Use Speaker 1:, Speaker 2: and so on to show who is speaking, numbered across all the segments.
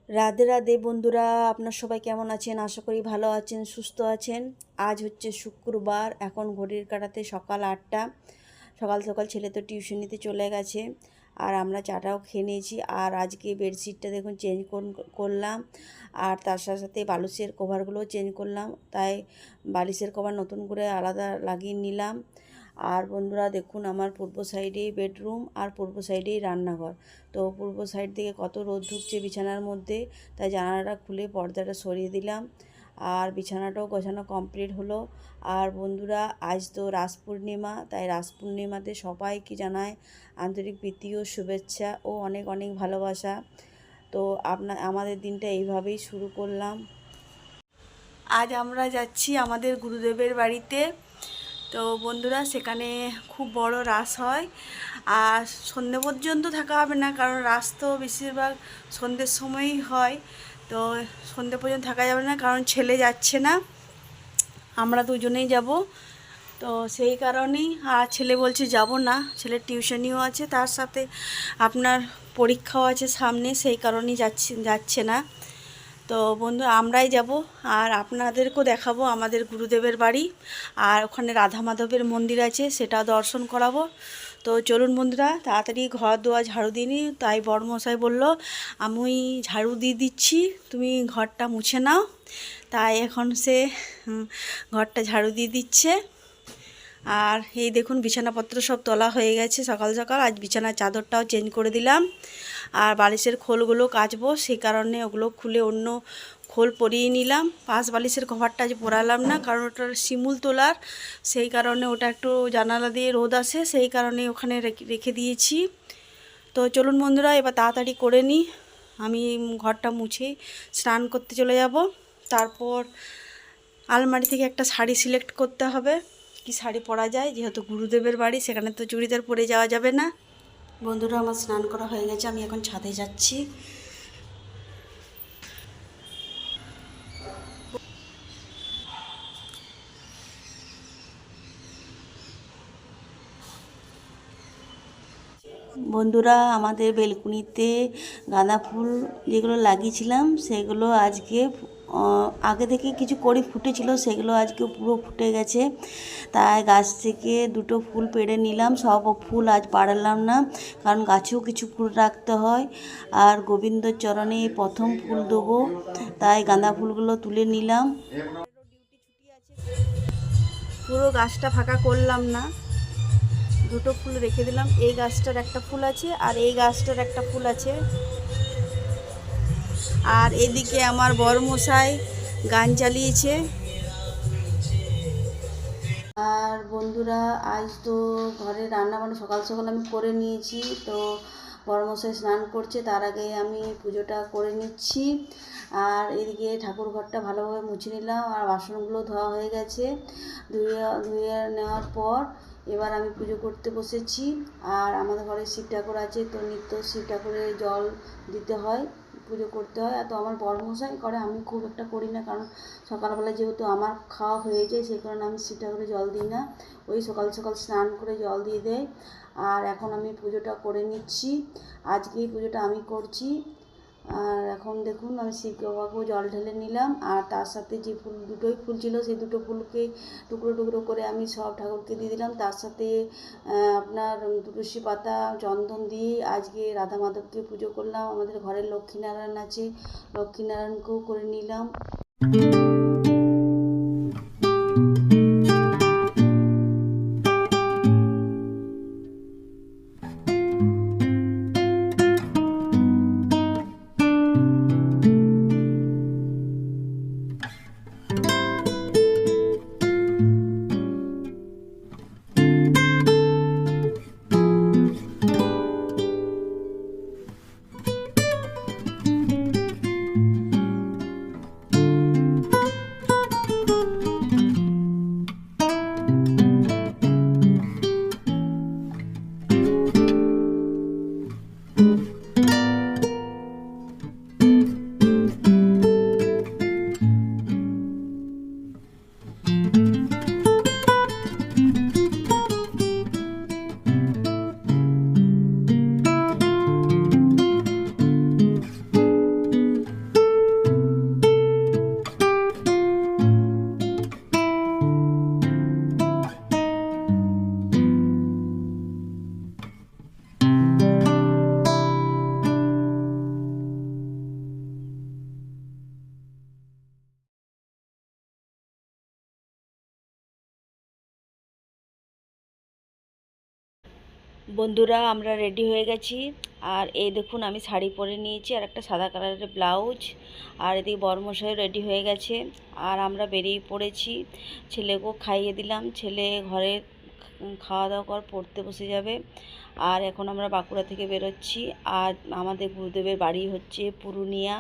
Speaker 1: রাধে রাধে বন্ধুরা, আপনার সবাই কেমন আছেন? আশা করি ভালো আছেন, সুস্থ আছেন। আজ হচ্ছে শুক্রবার, এখন ঘড়ির কাঁটাতে সকাল 8টা। সকাল সকাল ছেলে তো টিউশন নিতে চলে গেছে, আর আমরা চাটাও খেয়ে নিয়েছি। আর আজকে বেডশিটটা দেখুন চেঞ্জ করলাম, আর তার সাথে সাথে বালিশের কভারগুলোও চেঞ্জ করলাম। তাই বালিশের কভার নতুন করে আলাদা লাগিয়ে নিলাম। আর বন্ধুরা দেখুন, আমার পূর্ব সাইডেই বেডরুম আর পূর্ব সাইডেই রান্নাঘর। তো পূর্ব সাইড থেকে কত রোদ ঢুকছে বিছানার মধ্যে, তাই জানালাটা খুলে পর্দাটা সরিয়ে দিলাম। আর বিছানাটাও গোছানো কমপ্লিট হলো। আর বন্ধুরা, আজ তো রাস পূর্ণিমা, তাই রাস পূর্ণিমাতে সবাইকে জানায় আন্তরিক প্রীতি ও শুভেচ্ছা ও অনেক অনেক ভালোবাসা। তো আমাদের দিনটা এইভাবেই শুরু করলাম। আজ আমরা যাচ্ছি আমাদের গুরুদেবের বাড়িতে। তো বন্ধুরা, সেখানে খুব বড় রাস হয়, আর সন্ধে পর্যন্ত থাকা হবে না, কারণ রাস তো বেশিরভাগ সন্ধ্যের সময়ই হয়। তো সন্ধে পর্যন্ত থাকা যাবে না, কারণ ছেলে যাচ্ছে না, আমরা দুজনেই যাব। তো সেই কারণেই, আর ছেলে বলছে যাব না, ছেলের টিউশনিও আছে, তার সাথে আপনার পরীক্ষাও আছে সামনে, সেই কারণেই যাচ্ছে না। তো বন্ধু, আমরাই যাব, আর আপনাদেরকেও দেখাবো আমাদের গুরুদেবের বাড়ি। আর ওখানে রাধা মাধবের মন্দির আছে, সেটা দর্শন করাবো। তো চলুন বন্ধুরা, তাড়াতাড়ি ঘর দুয়ার ঝাড়ু দিইনি, তাই বড়মশাই বলল আমি ঝাড়ু দিয়ে দিচ্ছি, তুমি ঘরটা মুছে নাও। তাই এখন সে ঘরটা ঝাড়ু দিয়ে দিচ্ছে। আর এই দেখুন, বিছানাপত্র সব তোলা হয়ে গেছে সকাল সকাল। আজ বিছানার চাদরটাও চেঞ্জ করে দিলাম, আর বালিশের খোলগুলো কাচবো, সেই কারণে ওগুলো খুলে অন্য খোল পরিয়ে নিলাম। পাশ বালিশের কভারটা আজ পরালাম না, কারণ ওটার শিমুল তোলার, সেই কারণে ওটা একটু জানালা দিয়ে রোদ আসে, সেই কারণে ওখানে রেখে দিয়েছি। তো চলুন বন্ধুরা, এবার তাড়াতাড়ি করে নিই। আমি ঘরটা মুছে স্নান করতে চলে যাব। তারপর আলমারি থেকে একটা শাড়ি সিলেক্ট করতে হবে, কি শাড়ি পরা যায়, যেহেতু গুরুদেবের বাড়ি, সেখানে তো চুড়িদার পরে যাওয়া যাবে না। বন্ধুরা, আমার স্নান করা হয়ে গেছে, আমি এখন ছাদে যাচ্ছি। বন্ধুরা, আমাদের বেলকুনিতে গাঁদা ফুল যেগুলো লাগিয়েছিলাম, সেগুলো আজকে আগে থেকে কিছু কড়ি ফুটেছিল, সেগুলো আজকে পুরো ফুটে গেছে। তাই গাছ থেকে দুটো ফুল পেড়ে নিলাম। সব ফুল আজ পাড়ালাম না, কারণ গাছেও কিছু ফুল রাখতে হয়, আর গোবিন্দর চরণে প্রথম ফুল দেবো, তাই গাঁদা ফুলগুলো তুলে নিলাম। পুরো গাছটা ফাঁকা করলাম না, দুটো ফুল রেখে দিলাম। এই গাছটার একটা ফুল আছে, আর এই গাছটার একটা ফুল আছে। আর এদিকে আমার বড়মশাই গান চালিয়েছে। আর বন্ধুরা, আজ তো ঘরে রান্না বান্না সকাল সকাল আমি করে নিয়েছি। তো বড়মশাই স্নান করছে, তার আগে আমি পুজোটা করে নিচ্ছি। আর এদিকে ঠাকুর ঘরটা ভালোভাবে মুছে নিলাম, আর বাসনগুলো ধোয়া হয়ে গেছে। ধুয়ে নেওয়ার পর এবার আমি পুজো করতে বসেছি। আর আমাদের ঘরে শিব ঠাকুর আছে, তো নিত্য শিব ঠাকুরের জল দিতে হয়, পুজো করতে হয়। আর তো আমার বড়মশাই করে, আমি খুব একটা করি না, কারণ সকালবেলা যেহেতু আমার খাওয়া হয়ে যায়, সেই কারণে আমি শিব ঠাকুরে জল দিই না। ওই সকাল সকাল স্নান করে জল দিয়ে দেয়। আর এখন আমি পুজোটা করে নিচ্ছি, আজকে এই পুজোটা আমি করছি। আর এখন দেখুন, আমি শিব বাবাকেও জল ঢেলে নিলাম, আর তার সাথে যে দুটোই ফুল ছিল, সেই দুটো ফুলকে টুকরো টুকরো করে আমি সব ঠাকুরকে দিয়ে দিলাম। তার সাথে আপনার তুলসী পাতা চন্দন দিয়ে আজকে রাধা মাধবকে পুজো করলাম। আমাদের ঘরের লক্ষ্মীনারায়ণ আছে, লক্ষ্মীনারায়ণকেও করে নিলাম। বন্ধুরা আমরা রেডি হয়ে গেছি। আর এই দেখুন আমি শাড়ি পরে নিয়েছি আর একটা সাদা কালারের ব্লাউজ। আর এদিকে বরমশাই রেডি হয়ে গেছে। আর আমরা বেরিয়ে পড়েছি। ছেলেকেও খাইয়ে দিলাম, ছেলে ঘরে খাওয়া দাওয়া করে পড়তে বসে যাবে। আর এখন আমরা বাঁকুড়া থেকে বেরোচ্ছি। আর আমাদের গুরুদেবের বাড়ি হচ্ছে পুরুলিয়া,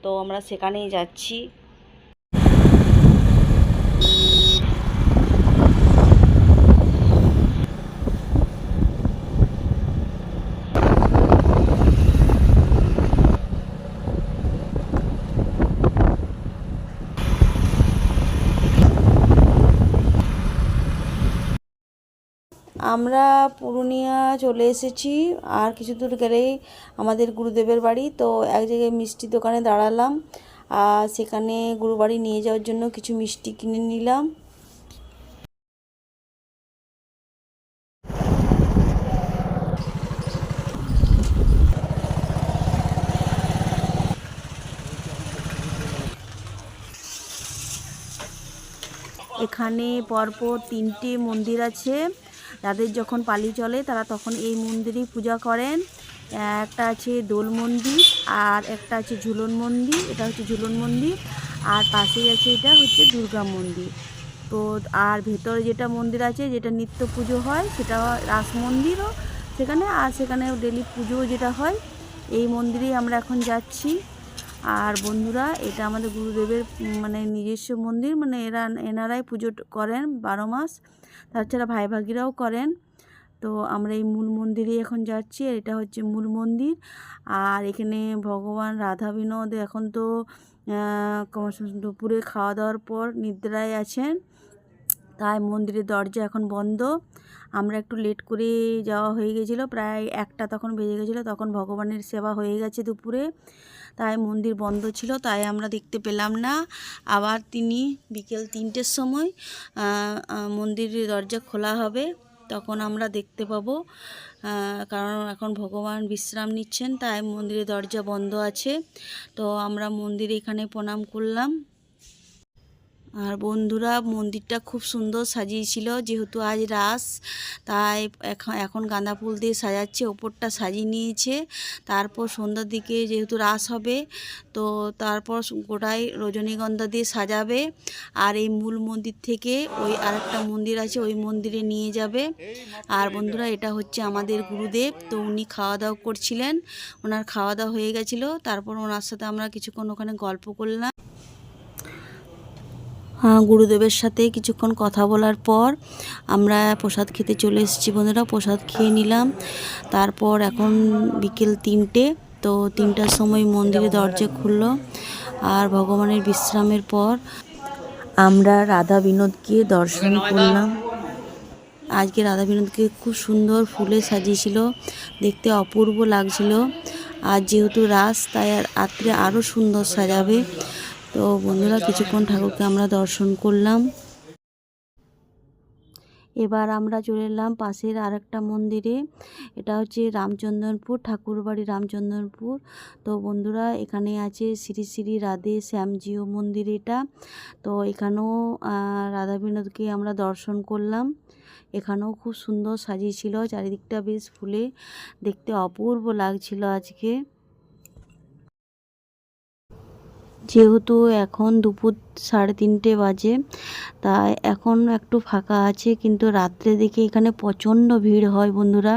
Speaker 1: তো আমরা সেখানেই যাচ্ছি। আমরা পুরুলিয়া চলে এসেছি। আর কিছু দূর গেলেই আমাদের গুরুদেবের বাড়ি। তো এক জায়গায় মিষ্টির দোকানে দাঁড়ালাম, আর সেখানে গুরুবাড়ি নিয়ে যাওয়ার জন্য কিছু মিষ্টি কিনে নিলাম। এখানে পরপর 3টে মন্দির আছে। যাদের যখন পালি চলে তারা তখন এই মন্দিরেই পূজা করেন। একটা আছে দোল মন্দির, আর একটা আছে ঝুলন মন্দির, এটা হচ্ছে ঝুলন মন্দির। আর পাশেই আছে এটা হচ্ছে দুর্গা মন্দির। তো আর ভেতরে যেটা মন্দির আছে, যেটা নিত্য পুজো হয়, সেটা রাস মন্দিরও সেখানে। আর সেখানে ডেলি পুজো যেটা হয়, এই মন্দিরেই আমরা এখন যাচ্ছি। আর বন্ধুরা, এটা আমাদের গুরুদেবের মানে নিজস্ব মন্দির, মানে এনারাই পুজো করেন 12 মাস। তাছাড়া ভাই ভাগিরাও করেন। তো আমরা এই মূল মন্দিরে এখন যাচ্ছি। এটা হচ্ছে মূল মন্দির। আর এখানে ভগবান রাধা বিনোদ এখন তো দুপুরে খাওয়া দাওয়ার পর নিদ্রায় আছেন, তাই মন্দিরের দরজা এখন বন্ধ। আমরা একটু লেট করে যাওয়া হয়ে গেছিলো, প্রায় 1টা তখন বেজে গেছিলো। তখন ভগবানের সেবা হয়ে গেছে দুপুরে, তাই মন্দির বন্ধ ছিল, তাই আমরা দেখতে পেলাম না। আবার তিনি বিকেল 3টের সময় মন্দিরের দরজা খোলা হবে, তখন আমরা দেখতে পাবো। কারণ এখন ভগবান বিশ্রাম নিচ্ছেন, তাই মন্দিরের দরজা বন্ধ আছে। তো আমরা মন্দিরে এখানে প্রণাম করলাম। আর বন্ধুরা, মন্দিরটা খুব সুন্দর সাজিয়েছিল। যেহেতু আজ রাস, তাই এখন গাঁদা ফুল দিয়ে সাজাচ্ছে, ওপরটা সাজিয়ে নিয়েছে। তারপর সন্ধ্যার দিকে যেহেতু রাস হবে, তো তারপর গোটায় রজনীগন্ধা দিয়ে সাজাবে। আর এই মূল মন্দির থেকে ওই আরেকটা মন্দির আছে, ওই মন্দিরে নিয়ে যাবে। আর বন্ধুরা, এটা হচ্ছে আমাদের গুরুদেব। তো উনি খাওয়া দাওয়া করছিলেন, ওনার খাওয়া দাওয়া হয়ে গেছিলো। তারপর ওনার সাথে আমরা কিছুক্ষণ ওখানে গল্প করলাম। গুরুদেবের সাথে কিছুক্ষণ কথা বলার পর আমরা প্রসাদ খেতে চলে এসেছি। বন্ধুরা, প্রসাদ খেয়ে নিলাম। তারপর এখন বিকেল 3টে, তো 3টার সময় মন্দিরে দরজা খুললো। আর ভগবানের বিশ্রামের পর আমরা রাধা বিনোদকে দর্শন করলাম। আজকে রাধা বিনোদকে খুব সুন্দর ফুলে সাজিয়েছিল, দেখতে অপূর্ব লাগছিল। আর যেহেতু রাস, তাই রাত্রে আরও সুন্দর সাজাবে। তো বন্ধুরা, কিছুক্ষণ ঠাকুরকে আমরা দর্শন করলাম। এবার আমরা চলে এলাম পাশের আরেকটা মন্দিরে। এটা হচ্ছে রামচন্দ্রপুর ঠাকুরবাড়ি, রামচন্দ্রপুর। তো বন্ধুরা, এখানে আছে শ্রী শ্রী রাধে শ্যামজিও মন্দির এটা। তো এখানেও রাধা বিনোদকে আমরা দর্শন করলাম। এখানেও খুব সুন্দর সাজিয়েছিল, চারিদিকটা বেশ ফুলে দেখতে অপূর্ব লাগছিল আজকে। যেহেতু এখন দুপুর 3:30 বাজে, তাই এখন একটু ফাঁকা আছে, কিন্তু রাত্রে দেখে এখানে প্রচণ্ড ভিড় হয় বন্ধুরা।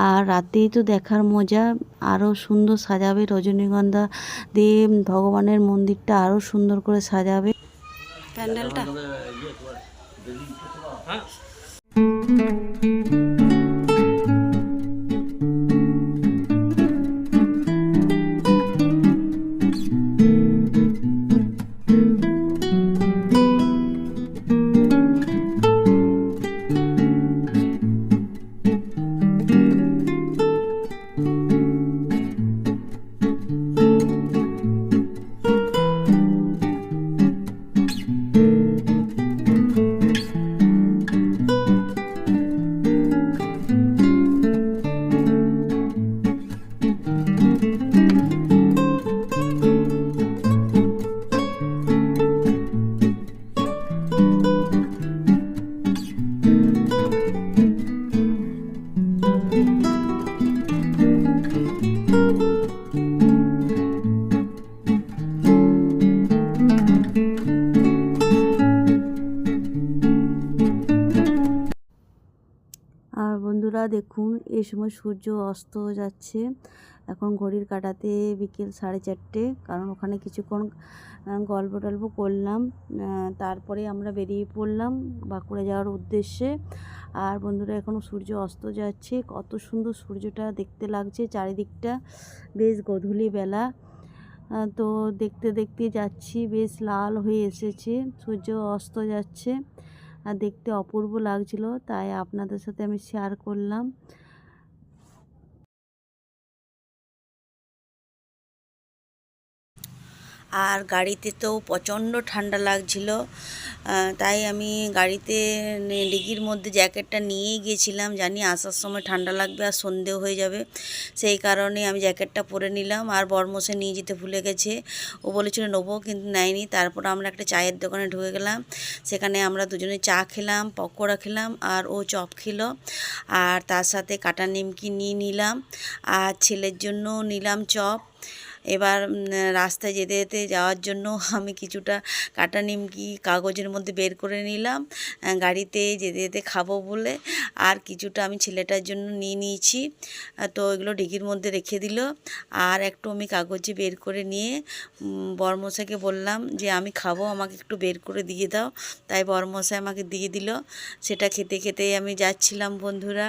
Speaker 1: আর রাতেই তো দেখার মজা, আরও সুন্দর সাজাবে রজনীগন্ধা দিয়ে ভগবানের মন্দিরটা আরও সুন্দর করে সাজাবে প্যান্ডেলটা। দেখুন এই সময় সূর্য অস্ত যাচ্ছে। এখন ঘড়ির কাঁটাতে বিকেল 4:30, কারণ ওখানে কিছুক্ষণ গল্প টল্প করলাম, তারপরে আমরা বেরিয়ে পড়লাম বাঁকুড়া যাওয়ার উদ্দেশ্যে। আর বন্ধুরা এখনও সূর্য অস্ত যাচ্ছে, কত সুন্দর সূর্যটা দেখতে লাগছে চারিদিকটা, বেশ গধূলি বেলা। তো দেখতে দেখতে যাচ্ছি, বেশ লাল হয়ে এসেছে, সূর্য অস্ত যাচ্ছে আর দেখতে অপূর্ব লাগছিল, তাই আপনাদের সাথে আমি শেয়ার করলাম। আর গাড়িতে তো প্রচণ্ড ঠান্ডা লাগছিল, তাই আমি গাড়িতে ডিকির মধ্যে জ্যাকেটটা নিয়েই গিয়েছিলাম, জানি আসার সময় ঠান্ডা লাগবে আর সন্ধেও হয়ে যাবে, সেই কারণে আমি জ্যাকেটটা পরে নিলাম। আর বরমশাই নিয়ে যেতে ভুলে গেছে, ও বলেছিল নেবো কিন্তু নেয়নি। তারপর আমরা একটা চায়ের দোকানে ঢুকে গেলাম, সেখানে আমরা দুজনে চা খেলাম, পকোড়া খেলাম আর ও চপ খেলো। আর তার সাথে কাটা নিমকি নিয়ে নিলাম আর ছেলের জন্য নিলাম চপ। এবার রাস্তায় যেতে যেতে যাওয়ার জন্য আমি কিছুটা কাটা নিমকি কাগজের মধ্যে বের করে নিলাম, গাড়িতে যেতে যেতে খাবো বলে। আর কিছুটা আমি ছেলেটার জন্য নিয়ে নিয়েছি, তো এগুলো ডিকির মধ্যে রেখে দিল। আর একটু আমি কাগজে বের করে নিয়ে বরমশাইকে বললাম যে আমি খাবো, আমাকে একটু বের করে দিয়ে দাও, তাই বরমশাই আমাকে দিয়ে দিল। সেটা খেতে খেতেই আমি যাচ্ছিলাম বন্ধুরা।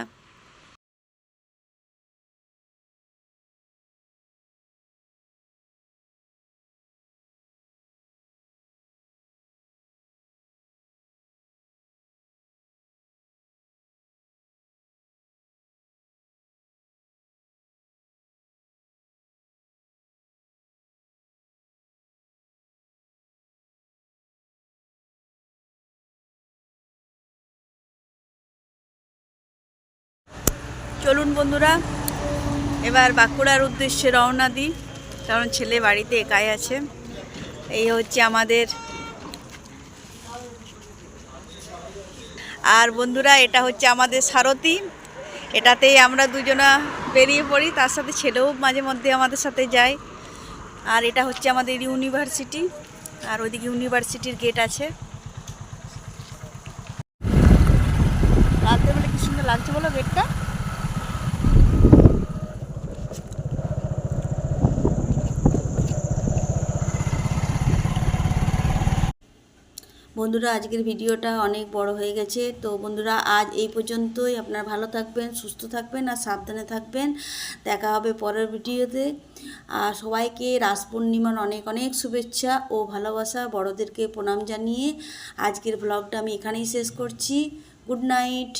Speaker 1: চলুন বন্ধুরা, এবার বাঁকুড়ার উদ্দেশ্যে রওনা দিই, কারণ ছেলে বাড়িতে একাই আছে। এই হচ্ছে আমাদের, আর বন্ধুরা এটা হচ্ছে আমাদের সারথি, এটাতেই আমরা দুজনা বেরিয়ে পড়ি, তার সাথে ছেলেও মাঝে মধ্যে আমাদের সাথে যায়। আর এটা হচ্ছে আমাদের ইউনিভার্সিটি, আর ওইদিকে ইউনিভার্সিটির গেট আছে। রাতে বলে কি সুন্দর লাগছে বলো গেটটা। বন্ধুরা আজকের ভিডিওটা অনেক বড় হয়ে গেছে, তো বন্ধুরা আজ এই পর্যন্তই। আপনারা ভালো থাকবেন, সুস্থ থাকবেন আর সাবধানে থাকবেন। দেখা হবে পরের ভিডিওতে। আর সবাইকে রাস পূর্ণিমার অনেক অনেক শুভেচ্ছা ও ভালোবাসা, বড়দেরকে প্রণাম জানিয়ে আজকের ব্লগটা আমি এখানেই শেষ করছি। Good night.